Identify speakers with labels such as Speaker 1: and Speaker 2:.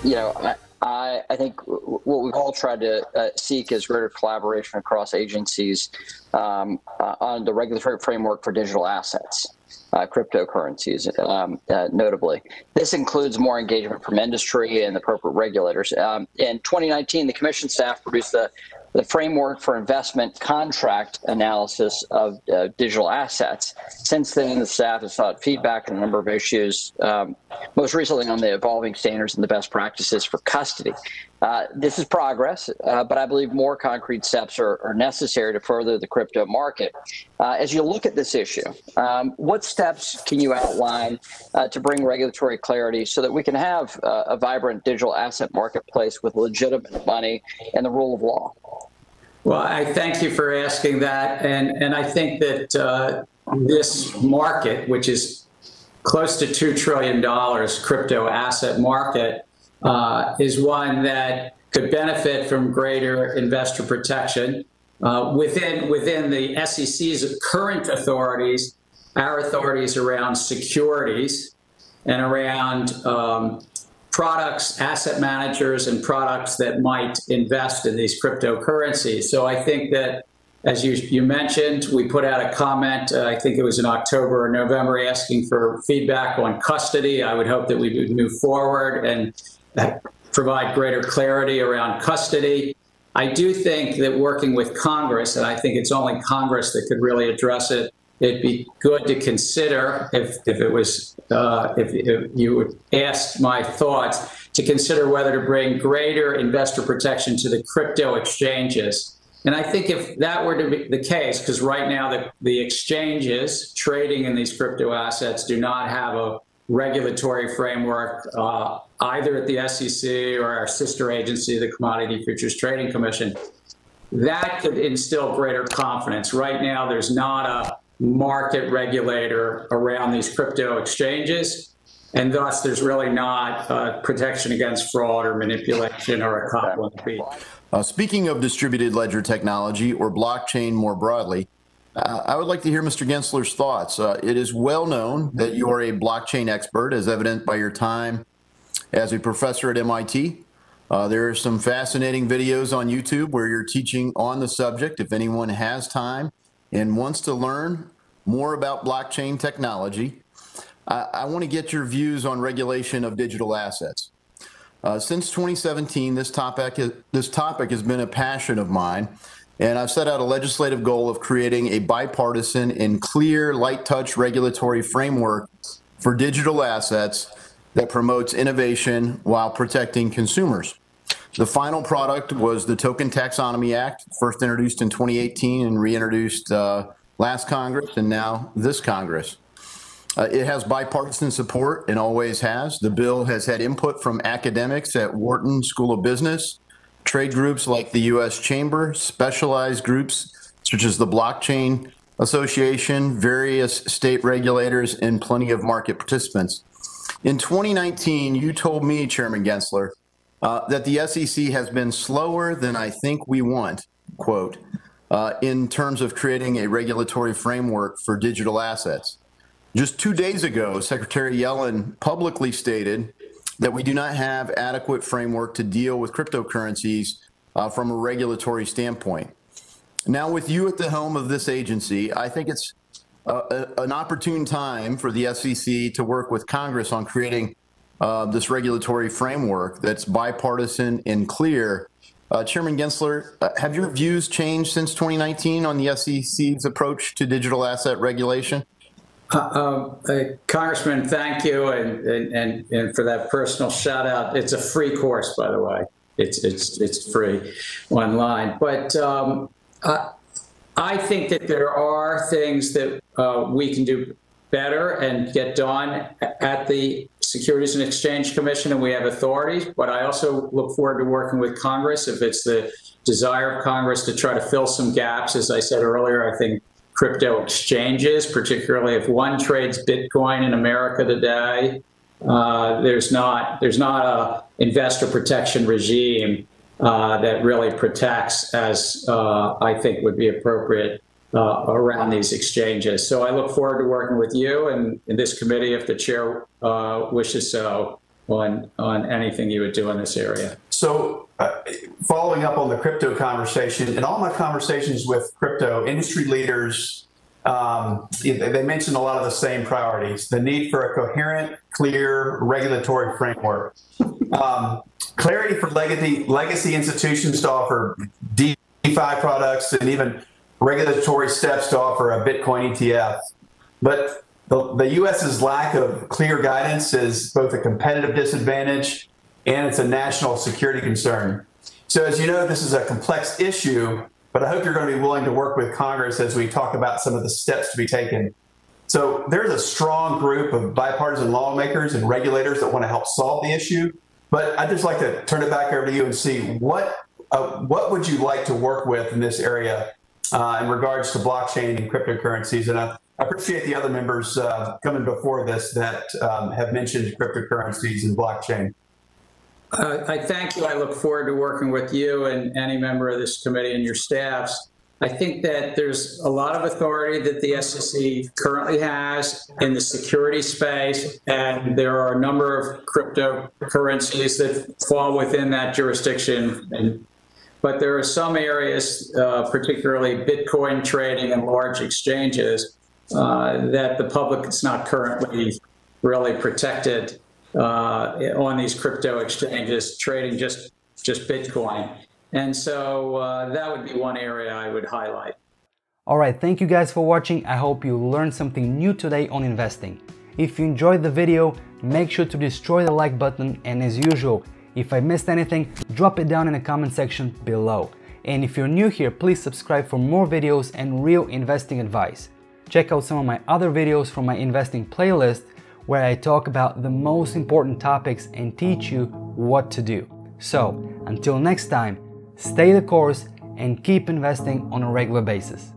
Speaker 1: I think what we've all tried to seek is greater collaboration across agencies on the regulatory framework for digital assets, cryptocurrencies, notably. This includes more engagement from industry and appropriate regulators. In 2019, the Commission staff produced the framework for investment contract analysis of digital assets. Since then, the staff has sought feedback on a number of issues, most recently on the evolving standards and the best practices for custody. This is progress, but I believe more concrete steps are necessary to further the crypto market. As you look at this issue, what steps can you outline to bring regulatory clarity so that we can have a vibrant digital asset marketplace with legitimate money and the rule of law?
Speaker 2: Well, I thank you for asking that. And I think that this market, which is close to $2 trillion crypto asset market, is one that could benefit from greater investor protection. Within the SEC's current authorities, our authorities around securities and around products, asset managers, and products that might invest in these cryptocurrencies. So I think that, as you mentioned, we put out a comment, I think it was in October or November, asking for feedback on custody. I would hope that we would move forward and provide greater clarity around custody. I do think that working with Congress, and I think it's only Congress that could really address it, it'd be good to consider, if you asked my thoughts, to consider whether to bring greater investor protection to the crypto exchanges. And I think if that were to be the case, because right now the exchanges trading in these crypto assets do not have a regulatory framework, either at the SEC or our sister agency, the Commodity Futures Trading Commission, that could instill greater confidence. Right now, there's not a market regulator around these crypto exchanges, and thus there's really not protection against fraud or manipulation or a conflict of interest.
Speaker 3: Speaking of distributed ledger technology or blockchain more broadly, I would like to hear Mr. Gensler's thoughts. It is well known that you are a blockchain expert, as evident by your time as a professor at MIT. There are some fascinating videos on YouTube where you're teaching on the subject. If anyone has time and wants to learn more about blockchain technology, I want to get your views on regulation of digital assets. Since 2017, this topic has been a passion of mine, and I've set out a legislative goal of creating a bipartisan and clear, light-touch regulatory framework for digital assets that promotes innovation while protecting consumers. The final product was the Token Taxonomy Act, first introduced in 2018 and reintroduced last Congress and now this Congress. It has bipartisan support and always has. The bill has had input from academics at Wharton School of Business, trade groups like the U.S. Chamber, specialized groups such as the Blockchain Association, various state regulators, and plenty of market participants. In 2019, you told me, Chairman Gensler, that the SEC has been slower than I think we want, quote, in terms of creating a regulatory framework for digital assets. Just 2 days ago, Secretary Yellen publicly stated that we do not have adequate framework to deal with cryptocurrencies from a regulatory standpoint. Now, with you at the helm of this agency, I think it's an opportune time for the SEC to work with Congress on creating this regulatory framework that's bipartisan and clear. Chairman Gensler, have your views changed since 2019 on the SEC's approach to digital asset regulation?
Speaker 2: Congressman, thank you, and for that personal shout out. It's a free course, by the way. It's free online. But I think that there are things that we can do better and get done at the Securities and Exchange Commission, and we have authorities. But I also look forward to working with Congress if it's the desire of Congress to try to fill some gaps. As I said earlier, I think crypto exchanges, particularly if one trades Bitcoin in America today, there's not a investor protection regime that really protects as I think would be appropriate around these exchanges. So I look forward to working with you and in this committee, if the chair wishes so, on anything you would do in this area.
Speaker 4: So following up on the crypto conversation, in all my conversations with crypto industry leaders, they mentioned a lot of the same priorities: the need for a coherent, clear regulatory framework, clarity for legacy institutions to offer DeFi products, and even regulatory steps to offer a Bitcoin ETF. But the U.S.'s lack of clear guidance is both a competitive disadvantage and it's a national security concern. So as you know, this is a complex issue, but I hope you're going to be willing to work with Congress as we talk about some of the steps to be taken. So there's a strong group of bipartisan lawmakers and regulators that want to help solve the issue, but I'd just like to turn it back over to you and see what would you like to work with in this area in regards to blockchain and cryptocurrencies. And I appreciate the other members coming before this that have mentioned cryptocurrencies and blockchain.
Speaker 2: I thank you. I look forward to working with you and any member of this committee and your staffs. I think that there's a lot of authority that the SEC currently has in the security space, and there are a number of cryptocurrencies that fall within that jurisdiction. But there are some areas, particularly Bitcoin trading and large exchanges, that the public is not currently really protected on these crypto exchanges trading just Bitcoin. And so that would be one area I would highlight.
Speaker 5: All right, thank you guys for watching. I hope you learned something new today on investing. If you enjoyed the video, make sure to destroy the like button, and as usual, if I missed anything, drop it down in the comment section below. And if you're new here, please subscribe for more videos and real investing advice. Check out some of my other videos from my investing playlist where I talk about the most important topics and teach you what to do. So, until next time, stay the course and keep investing on a regular basis.